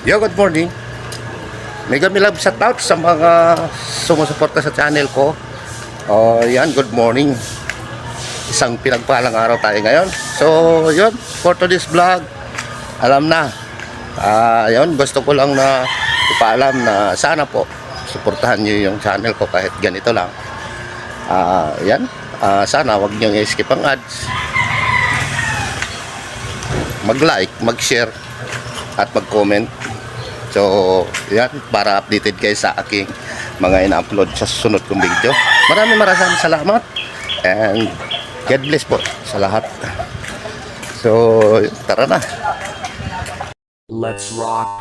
Yo, good morning. Mega love shout out sa mga sumusuporta sa channel ko. Yan, good morning. Isang pinagpalang araw tayo ngayon. So, yun, for today's vlog, alam na. Yun, gusto ko lang na ipaalam na sana po suportahan nyo yung channel ko kahit ganito lang. Yan, sana wag nyo i-skip ang ads. Mag-like, mag-share at mag-comment. So, yan, para updated kayo sa aking mga ina-upload sa susunod kong video. Maraming salamat and God bless po sa lahat. So, tara na. Let's rock.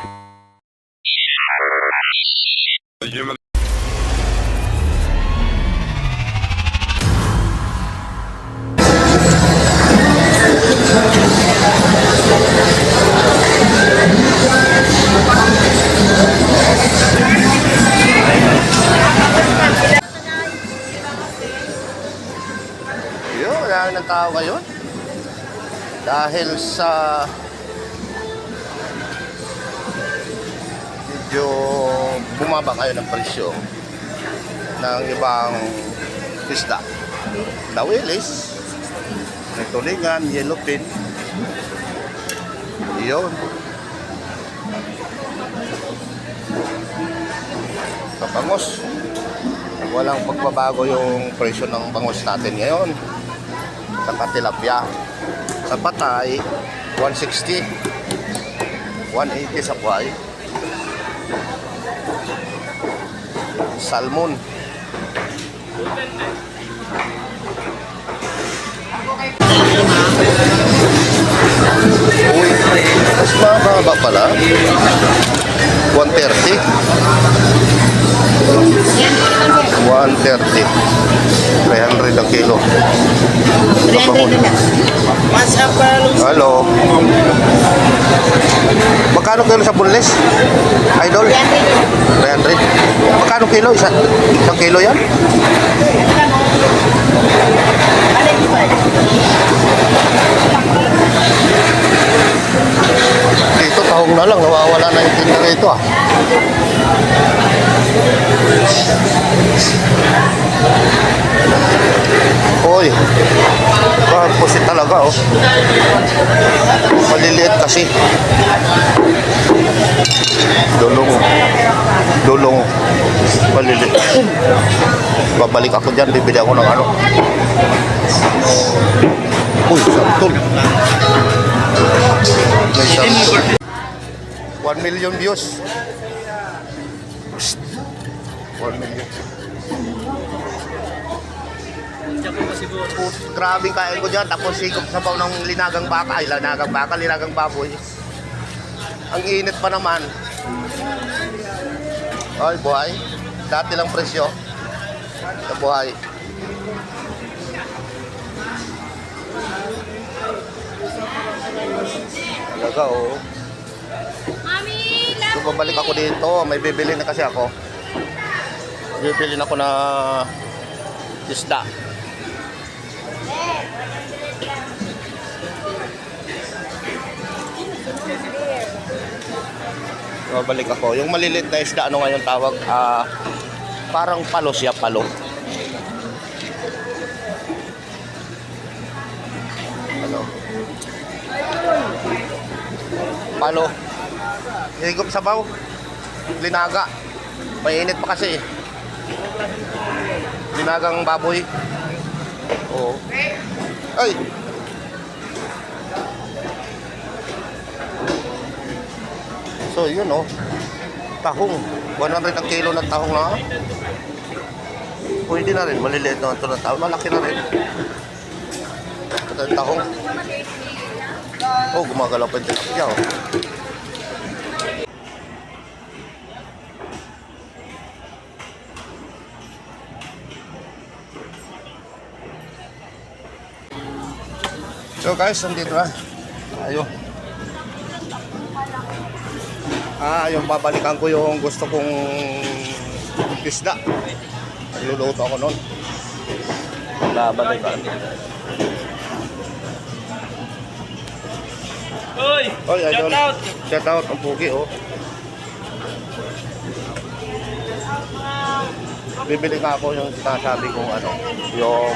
Yun, wala ng tao ngayon. Dahil sa medyo bumaba kayo ng presyo ng ibang isda. Lawilis, may tulingan, yellowfin. Yun. Sa bangus, walang pagbabago yung presyo ng bangus natin ngayon. Sa tilapia, sa patay 160, 180 sa buhay. Salmon, uy, mas mababa pala, 130, 300 ang kilo. 300 na lang. Hello. Magkano kilo sa bunles? Idol? 300. Magkano kilo? Isang kilo yan? Dito tahong na lang. Nawawala na yung tinda rito ah. Hoy, pusit talaga oh. Maliliit kasi. Dulong maliliit. Babalik ako dyan, bibili ako ng ano. Uy, santol. May santol. 1 million views. 1 million. Grabing kain ko dyan, tapos sikop sabaw ng linagang baka. Ay, linagang baboy. Ang init pa naman. Ay, buhay. Dati lang presyo. Sa buhay. Talaga, oh. So, babalik ako dito. May bibili na kasi ako. Bibili na ako na isda. Babalik ako. Yung maliliit na isda, ano ngayon tawag? Parang palo siya, palo. Ano? Palo. Higop sabaw. Linaga. Mainit pa kasi. Linagang baboy. Oo. Ay! So, yun oh. Tahong. 100 ang kilo ng tahong na. Pwede na rin. Maliliit naman ito ng tahong. Malaki na rin. Ito yung tahong. Oh, gumagalaw pa yung tilapia oh. So guys, nandito na. Ayun. Yung babalikan ko yung gusto kong isda. Niluluto ako noon. Babalikan. Oy, Oy, idol. shout out. Shout out ang pugi, oh. bibili nga ako yung sinasabi kong ano, yung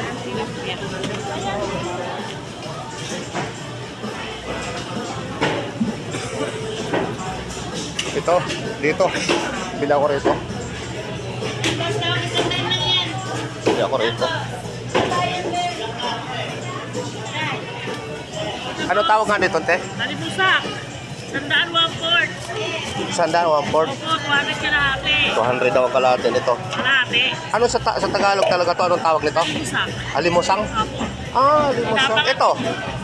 ito, dito. Bili ako rito. Bili ako rito. Ano tawag nga nito, te? Nalibusak. Sandaan 1/4. Sandaan, 1/4. Opo, 200 kalahati. 200 daw ang kalahati nito. Kalahati. Ano sa Tagalog talaga to? Anong tawag nito? Busak. Alimusang? Opo. Alimusang. Ito?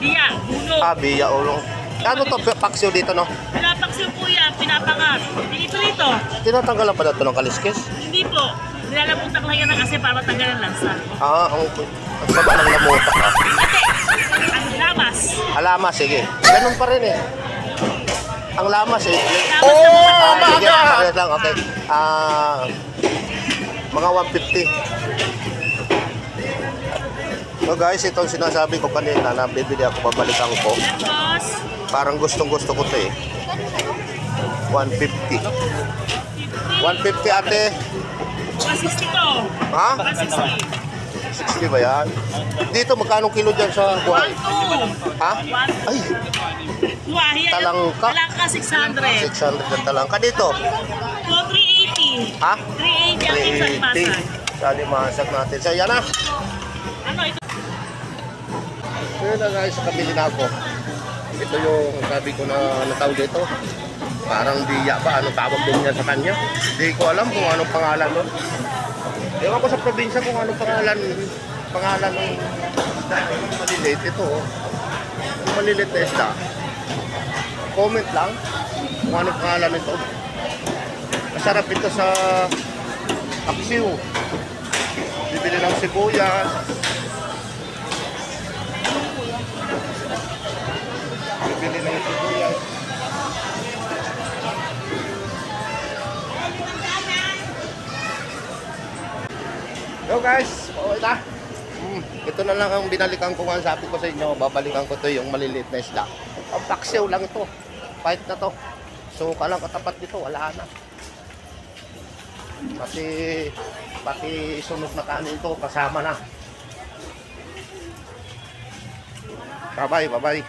Diya, bulo. Biya ulong. Ano to? Paksiw dito, no? Pinapaksiw po yan, pinapangat. Pinito-rito. Tinatanggalan pa na ito ng kaliskis? Hindi po. Nilalabutak lang yan ng kasi para matanggal ang lansa. Okay. Ang sama ng lamutak, ah. Ang lamas. Alamas, sige. Ganun pa rin eh. Ang lamas eh. Lamas na po. Sige, pares lang, okay. Mga 150. So guys, itong sinasabi ko kanina na bibili ako, babalikan ko. Tapos, Parang gustong-gusto ko to eh. 150. 150 ate. 160 to. Ha? 160. 60 ba yan? Dito, magkano kilo dyan sa buhay? 1-2. Ha? Ay, Buwahi yan. Talangka. Talangka 600. 600 ang talangka dito. 380. Ha? 380 ang isang 380. pasag. Sali masag natin. So, yan na. Ano ito? So, yun na guys, kabili na ako. Ito yung sabi ko na natawag dito. Parang biya ba? Ano tawag din niya sa kanya? Hindi ko alam kung anong pangalan nun. Ewan ko sa probinsya kung anong pangalan ng isda. Maliliit ito. Oh. Yung maliliit na isda. Comment lang kung anong pangalan nito. Masarap ito sa paksiw. Bibili ng sibuyas. Bibili ng sibuyas. Yo guys, okay na. Ito na lang ang binalikan ko nga, sabi ko sa inyo, babalikan ko to yung maliliit na isda. Ang paksiw lang to. Fight na to. So lang katapat dito, wala na. Pati sunog na kanin to, kasama na. Bye-bye, bye-bye.